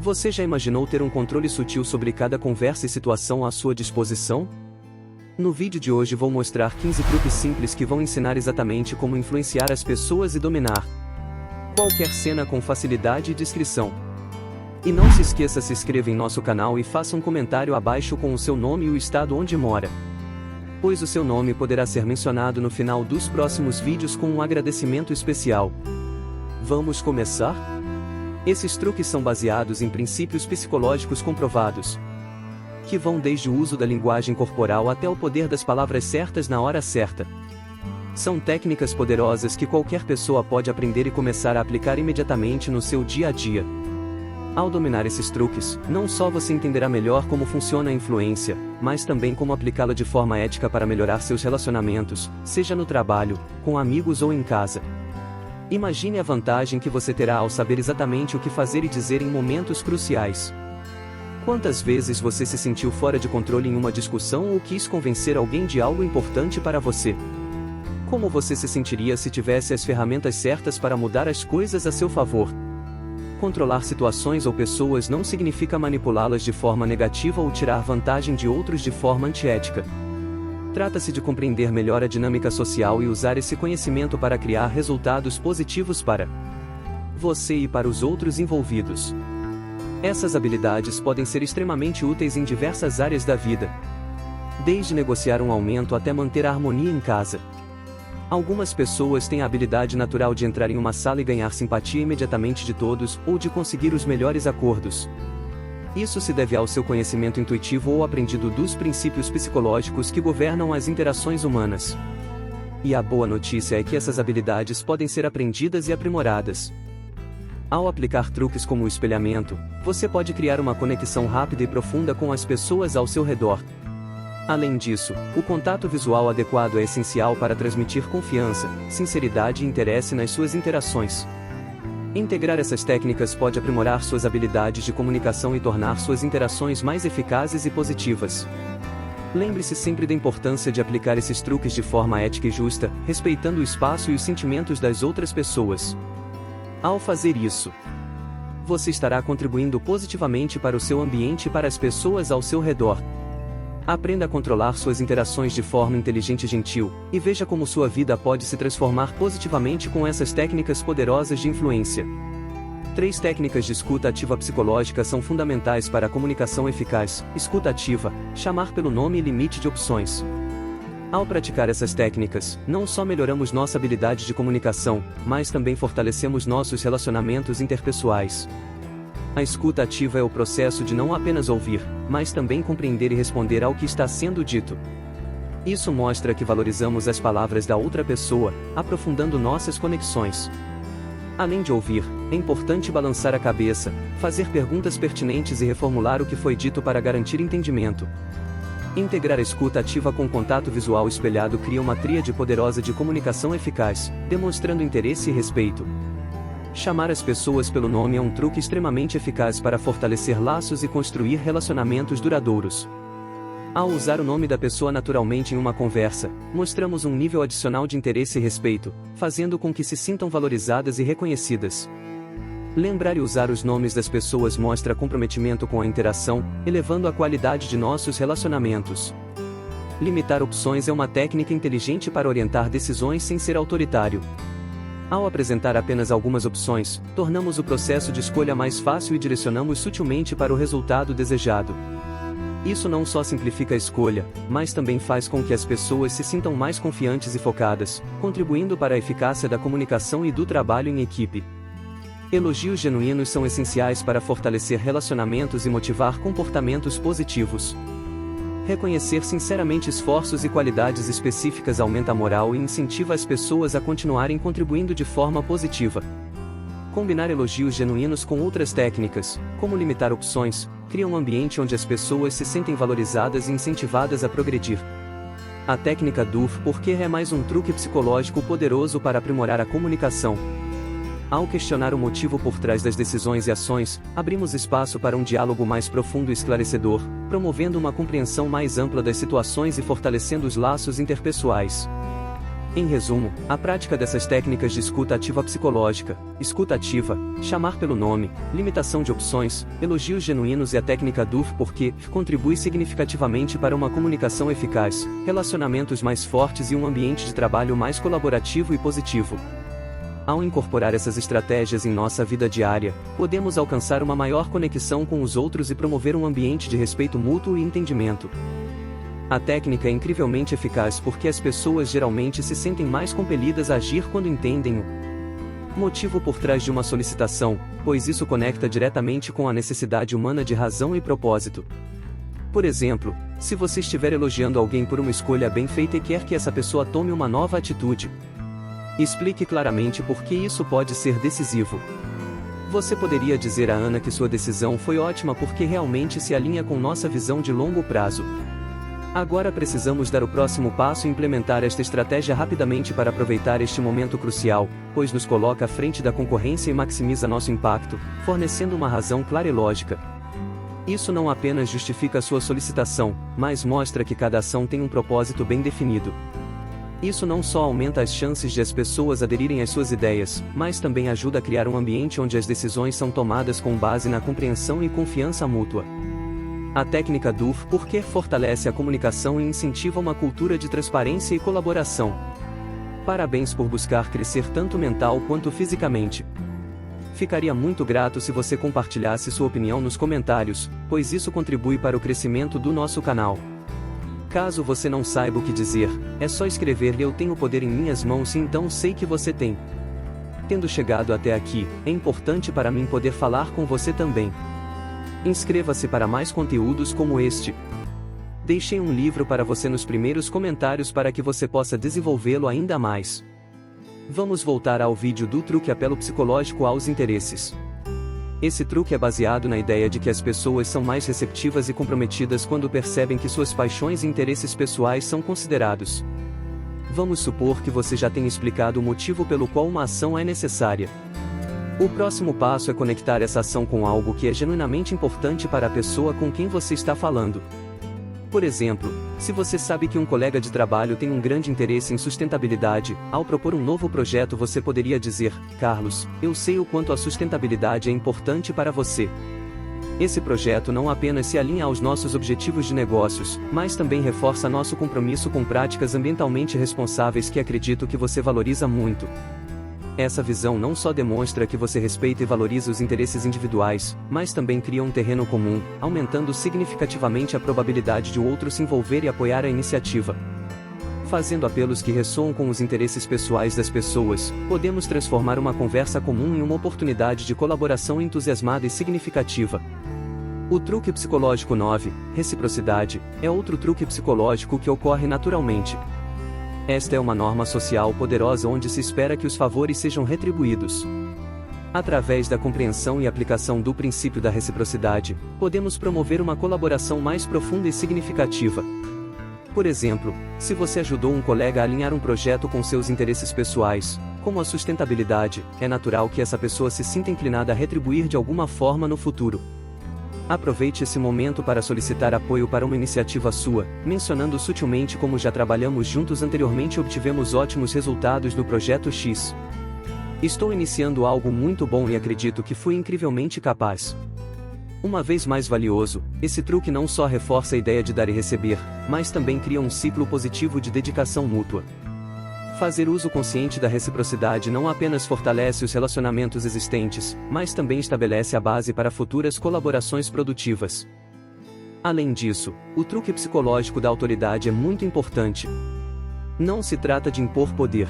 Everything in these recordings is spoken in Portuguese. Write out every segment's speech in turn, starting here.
Você já imaginou ter um controle sutil sobre cada conversa e situação à sua disposição? No vídeo de hoje vou mostrar 15 truques simples que vão ensinar exatamente como influenciar as pessoas e dominar qualquer cena com facilidade e discrição. E não se esqueça, se inscreva em nosso canal e faça um comentário abaixo com o seu nome e o estado onde mora, pois o seu nome poderá ser mencionado no final dos próximos vídeos com um agradecimento especial. Vamos começar? Esses truques são baseados em princípios psicológicos comprovados, que vão desde o uso da linguagem corporal até o poder das palavras certas na hora certa. São técnicas poderosas que qualquer pessoa pode aprender e começar a aplicar imediatamente no seu dia a dia. Ao dominar esses truques, não só você entenderá melhor como funciona a influência, mas também como aplicá-la de forma ética para melhorar seus relacionamentos, seja no trabalho, com amigos ou em casa. Imagine a vantagem que você terá ao saber exatamente o que fazer e dizer em momentos cruciais. Quantas vezes você se sentiu fora de controle em uma discussão ou quis convencer alguém de algo importante para você? Como você se sentiria se tivesse as ferramentas certas para mudar as coisas a seu favor? Controlar situações ou pessoas não significa manipulá-las de forma negativa ou tirar vantagem de outros de forma antiética. Trata-se de compreender melhor a dinâmica social e usar esse conhecimento para criar resultados positivos para você e para os outros envolvidos. Essas habilidades podem ser extremamente úteis em diversas áreas da vida, desde negociar um aumento até manter a harmonia em casa. Algumas pessoas têm a habilidade natural de entrar em uma sala e ganhar simpatia imediatamente de todos, ou de conseguir os melhores acordos. Isso se deve ao seu conhecimento intuitivo ou aprendido dos princípios psicológicos que governam as interações humanas. E a boa notícia é que essas habilidades podem ser aprendidas e aprimoradas. Ao aplicar truques como o espelhamento, você pode criar uma conexão rápida e profunda com as pessoas ao seu redor. Além disso, o contato visual adequado é essencial para transmitir confiança, sinceridade e interesse nas suas interações. Integrar essas técnicas pode aprimorar suas habilidades de comunicação e tornar suas interações mais eficazes e positivas. Lembre-se sempre da importância de aplicar esses truques de forma ética e justa, respeitando o espaço e os sentimentos das outras pessoas. Ao fazer isso, você estará contribuindo positivamente para o seu ambiente e para as pessoas ao seu redor. Aprenda a controlar suas interações de forma inteligente e gentil, e veja como sua vida pode se transformar positivamente com essas técnicas poderosas de influência. 3 técnicas de escuta ativa psicológica são fundamentais para a comunicação eficaz. Escuta ativa, chamar pelo nome e limite de opções. Ao praticar essas técnicas, não só melhoramos nossa habilidade de comunicação, mas também fortalecemos nossos relacionamentos interpessoais. A escuta ativa é o processo de não apenas ouvir, mas também compreender e responder ao que está sendo dito. Isso mostra que valorizamos as palavras da outra pessoa, aprofundando nossas conexões. Além de ouvir, é importante balançar a cabeça, fazer perguntas pertinentes e reformular o que foi dito para garantir entendimento. Integrar a escuta ativa com contato visual espelhado cria uma tríade poderosa de comunicação eficaz, demonstrando interesse e respeito. Chamar as pessoas pelo nome é um truque extremamente eficaz para fortalecer laços e construir relacionamentos duradouros. Ao usar o nome da pessoa naturalmente em uma conversa, mostramos um nível adicional de interesse e respeito, fazendo com que se sintam valorizadas e reconhecidas. Lembrar e usar os nomes das pessoas mostra comprometimento com a interação, elevando a qualidade de nossos relacionamentos. Limitar opções é uma técnica inteligente para orientar decisões sem ser autoritário. Ao apresentar apenas algumas opções, tornamos o processo de escolha mais fácil e direcionamos sutilmente para o resultado desejado. Isso não só simplifica a escolha, mas também faz com que as pessoas se sintam mais confiantes e focadas, contribuindo para a eficácia da comunicação e do trabalho em equipe. Elogios genuínos são essenciais para fortalecer relacionamentos e motivar comportamentos positivos. Reconhecer sinceramente esforços e qualidades específicas aumenta a moral e incentiva as pessoas a continuarem contribuindo de forma positiva. Combinar elogios genuínos com outras técnicas, como limitar opções, cria um ambiente onde as pessoas se sentem valorizadas e incentivadas a progredir. A técnica do porquê é mais um truque psicológico poderoso para aprimorar a comunicação. Ao questionar o motivo por trás das decisões e ações, abrimos espaço para um diálogo mais profundo e esclarecedor, promovendo uma compreensão mais ampla das situações e fortalecendo os laços interpessoais. Em resumo, a prática dessas técnicas de escuta ativa psicológica, escuta ativa, chamar pelo nome, limitação de opções, elogios genuínos e a técnica do porquê contribui significativamente para uma comunicação eficaz, relacionamentos mais fortes e um ambiente de trabalho mais colaborativo e positivo. Ao incorporar essas estratégias em nossa vida diária, podemos alcançar uma maior conexão com os outros e promover um ambiente de respeito mútuo e entendimento. A técnica é incrivelmente eficaz porque as pessoas geralmente se sentem mais compelidas a agir quando entendem o motivo por trás de uma solicitação, pois isso conecta diretamente com a necessidade humana de razão e propósito. Por exemplo, se você estiver elogiando alguém por uma escolha bem feita e quer que essa pessoa tome uma nova atitude, explique claramente por que isso pode ser decisivo. Você poderia dizer a Ana que sua decisão foi ótima porque realmente se alinha com nossa visão de longo prazo. Agora precisamos dar o próximo passo e implementar esta estratégia rapidamente para aproveitar este momento crucial, pois nos coloca à frente da concorrência e maximiza nosso impacto, fornecendo uma razão clara e lógica. Isso não apenas justifica sua solicitação, mas mostra que cada ação tem um propósito bem definido. Isso não só aumenta as chances de as pessoas aderirem às suas ideias, mas também ajuda a criar um ambiente onde as decisões são tomadas com base na compreensão e confiança mútua. A técnica do porquê fortalece a comunicação e incentiva uma cultura de transparência e colaboração. Parabéns por buscar crescer tanto mental quanto fisicamente. Ficaria muito grato se você compartilhasse sua opinião nos comentários, pois isso contribui para o crescimento do nosso canal. Caso você não saiba o que dizer, é só escrever "Eu tenho poder em minhas mãos" e então sei que você tem. Tendo chegado até aqui, é importante para mim poder falar com você também. Inscreva-se para mais conteúdos como este. Deixei um livro para você nos primeiros comentários para que você possa desenvolvê-lo ainda mais. Vamos voltar ao vídeo do truque apelo psicológico aos interesses. Esse truque é baseado na ideia de que as pessoas são mais receptivas e comprometidas quando percebem que suas paixões e interesses pessoais são considerados. Vamos supor que você já tenha explicado o motivo pelo qual uma ação é necessária. O próximo passo é conectar essa ação com algo que é genuinamente importante para a pessoa com quem você está falando. Por exemplo, se você sabe que um colega de trabalho tem um grande interesse em sustentabilidade, ao propor um novo projeto você poderia dizer: "Carlos, eu sei o quanto a sustentabilidade é importante para você. Esse projeto não apenas se alinha aos nossos objetivos de negócios, mas também reforça nosso compromisso com práticas ambientalmente responsáveis que acredito que você valoriza muito." Essa visão não só demonstra que você respeita e valoriza os interesses individuais, mas também cria um terreno comum, aumentando significativamente a probabilidade de o outro se envolver e apoiar a iniciativa. Fazendo apelos que ressoam com os interesses pessoais das pessoas, podemos transformar uma conversa comum em uma oportunidade de colaboração entusiasmada e significativa. O truque psicológico 9, reciprocidade, é outro truque psicológico que ocorre naturalmente. Esta é uma norma social poderosa onde se espera que os favores sejam retribuídos. Através da compreensão e aplicação do princípio da reciprocidade, podemos promover uma colaboração mais profunda e significativa. Por exemplo, se você ajudou um colega a alinhar um projeto com seus interesses pessoais, como a sustentabilidade, é natural que essa pessoa se sinta inclinada a retribuir de alguma forma no futuro. Aproveite esse momento para solicitar apoio para uma iniciativa sua, mencionando sutilmente como já trabalhamos juntos anteriormente e obtivemos ótimos resultados no projeto X. Estou iniciando algo muito bom e acredito que fui incrivelmente capaz. Uma vez mais valioso, esse truque não só reforça a ideia de dar e receber, mas também cria um ciclo positivo de dedicação mútua. Fazer uso consciente da reciprocidade não apenas fortalece os relacionamentos existentes, mas também estabelece a base para futuras colaborações produtivas. Além disso, o truque psicológico da autoridade é muito importante. Não se trata de impor poder,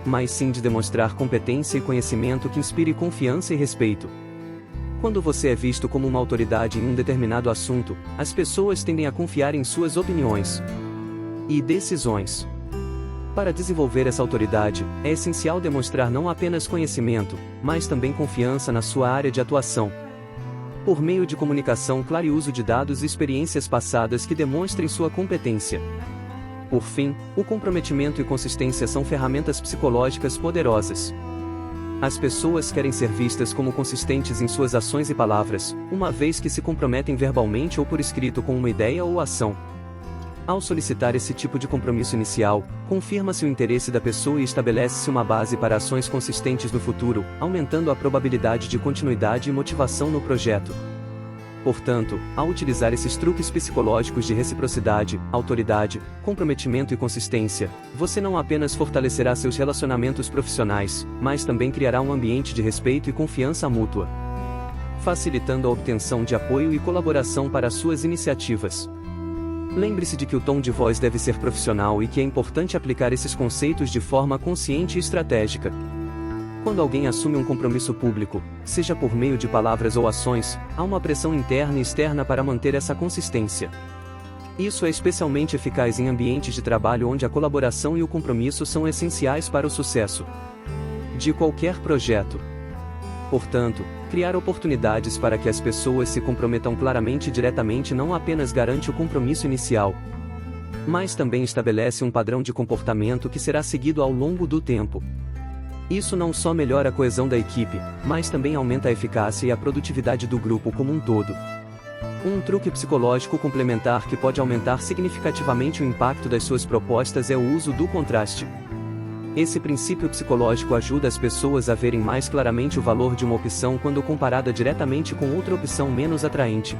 mas sim de demonstrar competência e conhecimento que inspire confiança e respeito. Quando você é visto como uma autoridade em um determinado assunto, as pessoas tendem a confiar em suas opiniões e decisões. Para desenvolver essa autoridade, é essencial demonstrar não apenas conhecimento, mas também confiança na sua área de atuação. Por meio de comunicação clara e uso de dados e experiências passadas que demonstrem sua competência. Por fim, o comprometimento e consistência são ferramentas psicológicas poderosas. As pessoas querem ser vistas como consistentes em suas ações e palavras, uma vez que se comprometem verbalmente ou por escrito com uma ideia ou ação. Ao solicitar esse tipo de compromisso inicial, confirma-se o interesse da pessoa e estabelece-se uma base para ações consistentes no futuro, aumentando a probabilidade de continuidade e motivação no projeto. Portanto, ao utilizar esses truques psicológicos de reciprocidade, autoridade, comprometimento e consistência, você não apenas fortalecerá seus relacionamentos profissionais, mas também criará um ambiente de respeito e confiança mútua, facilitando a obtenção de apoio e colaboração para suas iniciativas. Lembre-se de que o tom de voz deve ser profissional e que é importante aplicar esses conceitos de forma consciente e estratégica. Quando alguém assume um compromisso público, seja por meio de palavras ou ações, há uma pressão interna e externa para manter essa consistência. Isso é especialmente eficaz em ambientes de trabalho onde a colaboração e o compromisso são essenciais para o sucesso de qualquer projeto. Portanto, criar oportunidades para que as pessoas se comprometam claramente e diretamente não apenas garante o compromisso inicial, mas também estabelece um padrão de comportamento que será seguido ao longo do tempo. Isso não só melhora a coesão da equipe, mas também aumenta a eficácia e a produtividade do grupo como um todo. Um truque psicológico complementar que pode aumentar significativamente o impacto das suas propostas é o uso do contraste. Esse princípio psicológico ajuda as pessoas a verem mais claramente o valor de uma opção quando comparada diretamente com outra opção menos atraente.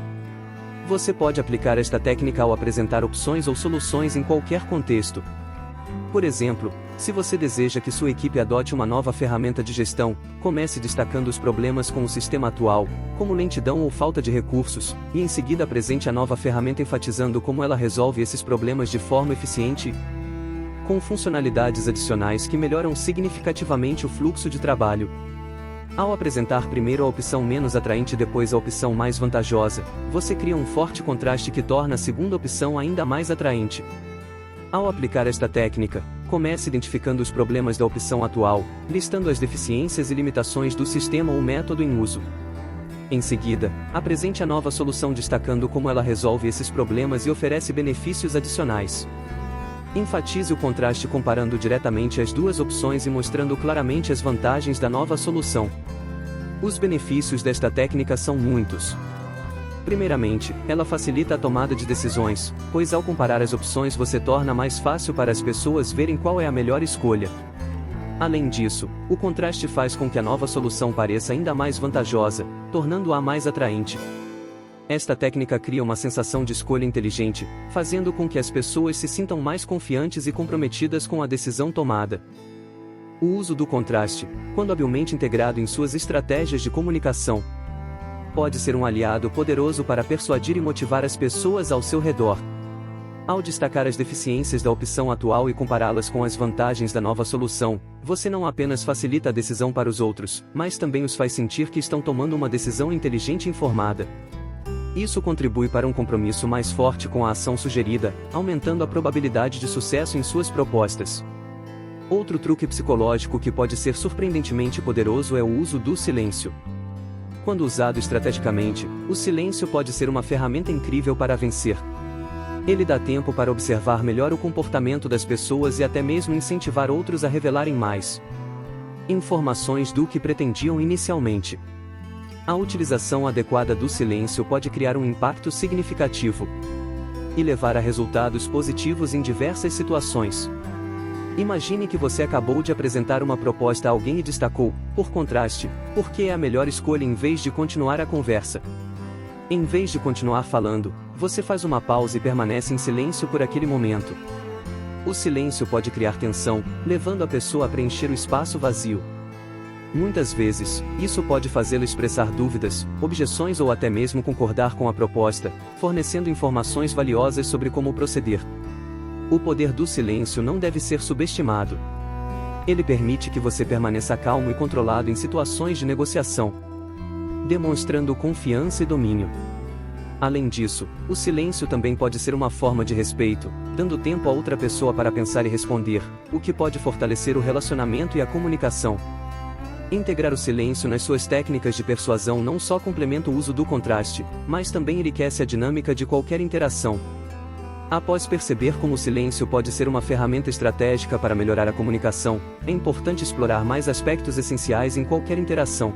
Você pode aplicar esta técnica ao apresentar opções ou soluções em qualquer contexto. Por exemplo, se você deseja que sua equipe adote uma nova ferramenta de gestão, comece destacando os problemas com o sistema atual, como lentidão ou falta de recursos, e em seguida apresente a nova ferramenta enfatizando como ela resolve esses problemas de forma eficiente, com funcionalidades adicionais que melhoram significativamente o fluxo de trabalho. Ao apresentar primeiro a opção menos atraente e depois a opção mais vantajosa, você cria um forte contraste que torna a segunda opção ainda mais atraente. Ao aplicar esta técnica, comece identificando os problemas da opção atual, listando as deficiências e limitações do sistema ou método em uso. Em seguida, apresente a nova solução destacando como ela resolve esses problemas e oferece benefícios adicionais. Enfatize o contraste comparando diretamente as duas opções e mostrando claramente as vantagens da nova solução. Os benefícios desta técnica são muitos. Primeiramente, ela facilita a tomada de decisões, pois ao comparar as opções você torna mais fácil para as pessoas verem qual é a melhor escolha. Além disso, o contraste faz com que a nova solução pareça ainda mais vantajosa, tornando-a mais atraente. Esta técnica cria uma sensação de escolha inteligente, fazendo com que as pessoas se sintam mais confiantes e comprometidas com a decisão tomada. O uso do contraste, quando habilmente integrado em suas estratégias de comunicação, pode ser um aliado poderoso para persuadir e motivar as pessoas ao seu redor. Ao destacar as deficiências da opção atual e compará-las com as vantagens da nova solução, você não apenas facilita a decisão para os outros, mas também os faz sentir que estão tomando uma decisão inteligente e informada. Isso contribui para um compromisso mais forte com a ação sugerida, aumentando a probabilidade de sucesso em suas propostas. Outro truque psicológico que pode ser surpreendentemente poderoso é o uso do silêncio. Quando usado estrategicamente, o silêncio pode ser uma ferramenta incrível para vencer. Ele dá tempo para observar melhor o comportamento das pessoas e até mesmo incentivar outros a revelarem mais informações do que pretendiam inicialmente. A utilização adequada do silêncio pode criar um impacto significativo e levar a resultados positivos em diversas situações. Imagine que você acabou de apresentar uma proposta a alguém e destacou, por contraste, por que é a melhor escolha em vez de continuar a conversa. Em vez de continuar falando, você faz uma pausa e permanece em silêncio por aquele momento. O silêncio pode criar tensão, levando a pessoa a preencher o espaço vazio. Muitas vezes, isso pode fazê-lo expressar dúvidas, objeções ou até mesmo concordar com a proposta, fornecendo informações valiosas sobre como proceder. O poder do silêncio não deve ser subestimado. Ele permite que você permaneça calmo e controlado em situações de negociação, demonstrando confiança e domínio. Além disso, o silêncio também pode ser uma forma de respeito, dando tempo a outra pessoa para pensar e responder, o que pode fortalecer o relacionamento e a comunicação. Integrar o silêncio nas suas técnicas de persuasão não só complementa o uso do contraste, mas também enriquece a dinâmica de qualquer interação. Após perceber como o silêncio pode ser uma ferramenta estratégica para melhorar a comunicação, é importante explorar mais aspectos essenciais em qualquer interação.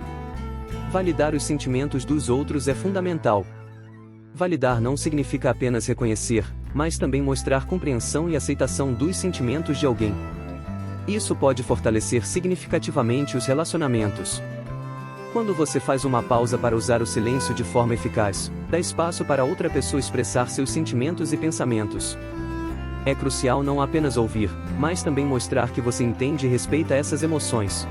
Validar os sentimentos dos outros é fundamental. Validar não significa apenas reconhecer, mas também mostrar compreensão e aceitação dos sentimentos de alguém. Isso pode fortalecer significativamente os relacionamentos. Quando você faz uma pausa para usar o silêncio de forma eficaz, dá espaço para outra pessoa expressar seus sentimentos e pensamentos. É crucial não apenas ouvir, mas também mostrar que você entende e respeita essas emoções.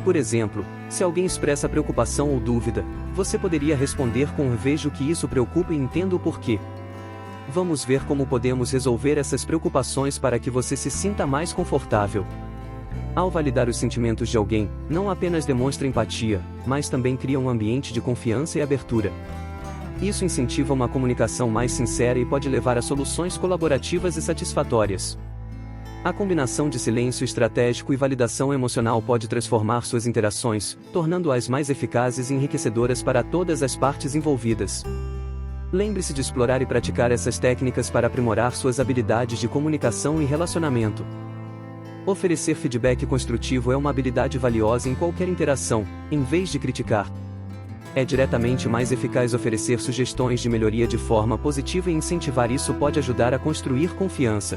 Por exemplo, se alguém expressa preocupação ou dúvida, você poderia responder com "vejo que isso preocupa e entendo o porquê". Vamos ver como podemos resolver essas preocupações para que você se sinta mais confortável. Ao validar os sentimentos de alguém, não apenas demonstra empatia, mas também cria um ambiente de confiança e abertura. Isso incentiva uma comunicação mais sincera e pode levar a soluções colaborativas e satisfatórias. A combinação de silêncio estratégico e validação emocional pode transformar suas interações, tornando-as mais eficazes e enriquecedoras para todas as partes envolvidas. Lembre-se de explorar e praticar essas técnicas para aprimorar suas habilidades de comunicação e relacionamento. Oferecer feedback construtivo é uma habilidade valiosa em qualquer interação, em vez de criticar. É diretamente mais eficaz oferecer sugestões de melhoria de forma positiva e incentivar isso pode ajudar a construir confiança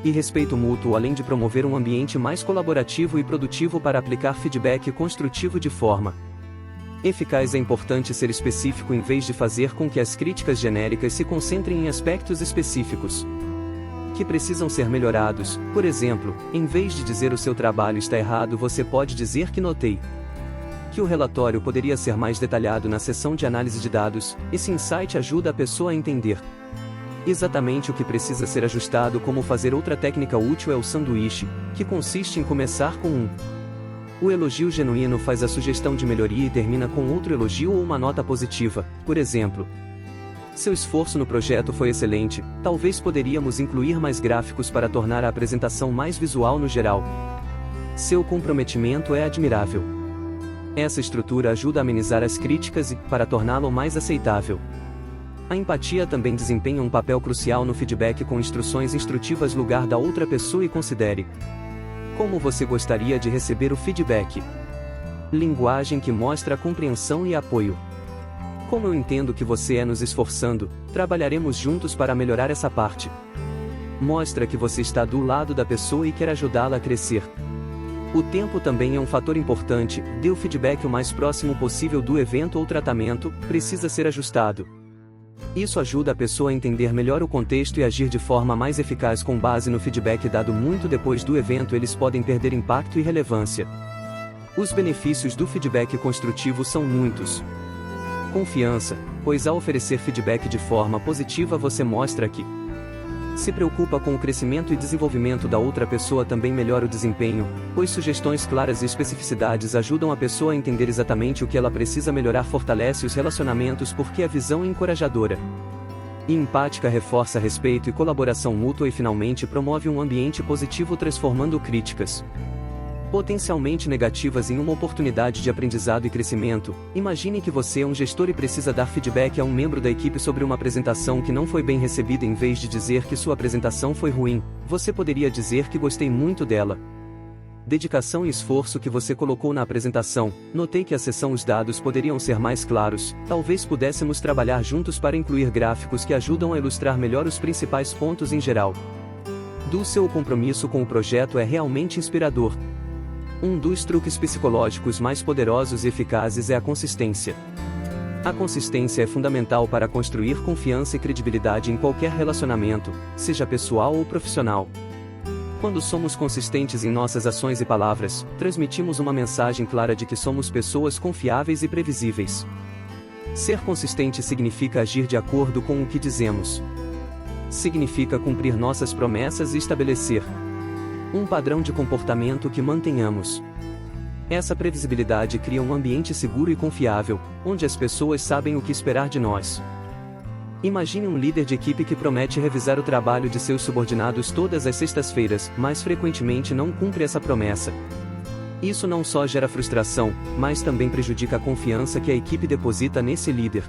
e respeito mútuo, além de promover um ambiente mais colaborativo e produtivo para aplicar feedback construtivo de forma eficaz. É importante ser específico em vez de fazer com que as críticas genéricas se concentrem em aspectos específicos que precisam ser melhorados. Por exemplo, em vez de dizer "o seu trabalho está errado", você pode dizer que "notei que o relatório poderia ser mais detalhado na seção de análise de dados". Esse insight ajuda a pessoa a entender exatamente o que precisa ser ajustado. Como fazer outra técnica útil é o sanduíche, que consiste em começar com o elogio genuíno faz a sugestão de melhoria e termina com outro elogio ou uma nota positiva. Por exemplo, "seu esforço no projeto foi excelente, talvez poderíamos incluir mais gráficos para tornar a apresentação mais visual no geral. Seu comprometimento é admirável". Essa estrutura ajuda a amenizar as críticas e, para torná-lo mais aceitável. A empatia também desempenha um papel crucial no feedback, com instruções instrutivas no lugar da outra pessoa, e considere como você gostaria de receber o feedback. Linguagem que mostra compreensão e apoio. Como eu entendo que você é nos esforçando, trabalharemos juntos para melhorar essa parte. Mostra que você está do lado da pessoa e quer ajudá-la a crescer. O tempo também é um fator importante. Dê o feedback o mais próximo possível do evento ou tratamento, precisa ser ajustado. Isso ajuda a pessoa a entender melhor o contexto e agir de forma mais eficaz. Com base no feedback dado muito depois do evento, eles podem perder impacto e relevância. Os benefícios do feedback construtivo são muitos. Confiança, pois ao oferecer feedback de forma positiva você mostra que se preocupa com o crescimento e desenvolvimento da outra pessoa. Também melhora o desempenho, pois sugestões claras e especificidades ajudam a pessoa a entender exatamente o que ela precisa melhorar. Fortalece os relacionamentos porque a visão é encorajadora e empática, reforça respeito e colaboração mútua e finalmente promove um ambiente positivo, transformando críticas potencialmente negativas em uma oportunidade de aprendizado e crescimento. Imagine que você é um gestor e precisa dar feedback a um membro da equipe sobre uma apresentação que não foi bem recebida. Em vez de dizer que sua apresentação foi ruim, você poderia dizer que "gostei muito dela. Dedicação e esforço que você colocou na apresentação. Notei que a seção os dados poderiam ser mais claros. Talvez pudéssemos trabalhar juntos para incluir gráficos que ajudam a ilustrar melhor os principais pontos em geral do seu compromisso com o projeto é realmente inspirador". Um dos truques psicológicos mais poderosos e eficazes é a consistência. A consistência é fundamental para construir confiança e credibilidade em qualquer relacionamento, seja pessoal ou profissional. Quando somos consistentes em nossas ações e palavras, transmitimos uma mensagem clara de que somos pessoas confiáveis e previsíveis. Ser consistente significa agir de acordo com o que dizemos. Significa cumprir nossas promessas e estabelecer um padrão de comportamento que mantenhamos. Essa previsibilidade cria um ambiente seguro e confiável, onde as pessoas sabem o que esperar de nós. Imagine um líder de equipe que promete revisar o trabalho de seus subordinados todas as sextas-feiras, mas frequentemente não cumpre essa promessa. Isso não só gera frustração, mas também prejudica a confiança que a equipe deposita nesse líder.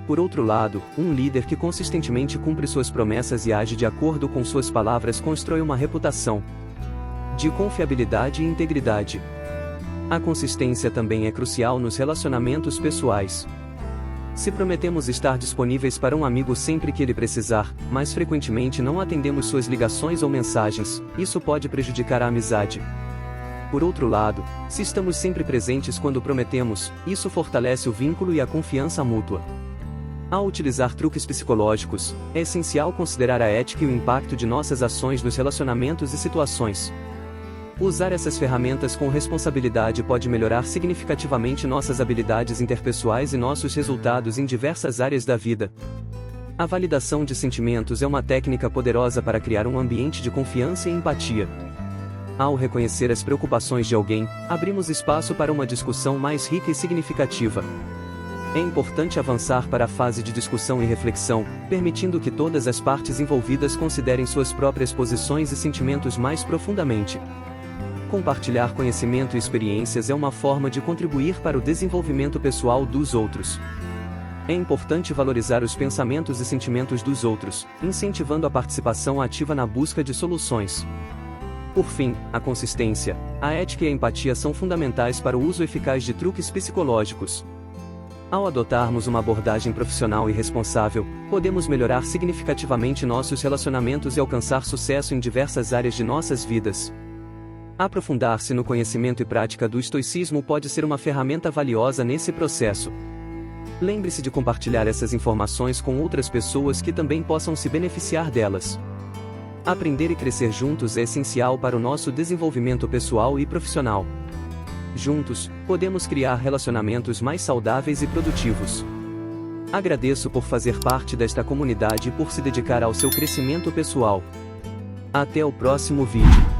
Por outro lado, um líder que consistentemente cumpre suas promessas e age de acordo com suas palavras constrói uma reputação de confiabilidade e integridade. A consistência também é crucial nos relacionamentos pessoais. Se prometemos estar disponíveis para um amigo sempre que ele precisar, mas frequentemente não atendemos suas ligações ou mensagens, isso pode prejudicar a amizade. Por outro lado, se estamos sempre presentes quando prometemos, isso fortalece o vínculo e a confiança mútua. Ao utilizar truques psicológicos, é essencial considerar a ética e o impacto de nossas ações nos relacionamentos e situações. Usar essas ferramentas com responsabilidade pode melhorar significativamente nossas habilidades interpessoais e nossos resultados em diversas áreas da vida. A validação de sentimentos é uma técnica poderosa para criar um ambiente de confiança e empatia. Ao reconhecer as preocupações de alguém, abrimos espaço para uma discussão mais rica e significativa. É importante avançar para a fase de discussão e reflexão, permitindo que todas as partes envolvidas considerem suas próprias posições e sentimentos mais profundamente. Compartilhar conhecimento e experiências é uma forma de contribuir para o desenvolvimento pessoal dos outros. É importante valorizar os pensamentos e sentimentos dos outros, incentivando a participação ativa na busca de soluções. Por fim, a consistência, a ética e a empatia são fundamentais para o uso eficaz de truques psicológicos. Ao adotarmos uma abordagem profissional e responsável, podemos melhorar significativamente nossos relacionamentos e alcançar sucesso em diversas áreas de nossas vidas. Aprofundar-se no conhecimento e prática do estoicismo pode ser uma ferramenta valiosa nesse processo. Lembre-se de compartilhar essas informações com outras pessoas que também possam se beneficiar delas. Aprender e crescer juntos é essencial para o nosso desenvolvimento pessoal e profissional. Juntos, podemos criar relacionamentos mais saudáveis e produtivos. Agradeço por fazer parte desta comunidade e por se dedicar ao seu crescimento pessoal. Até o próximo vídeo.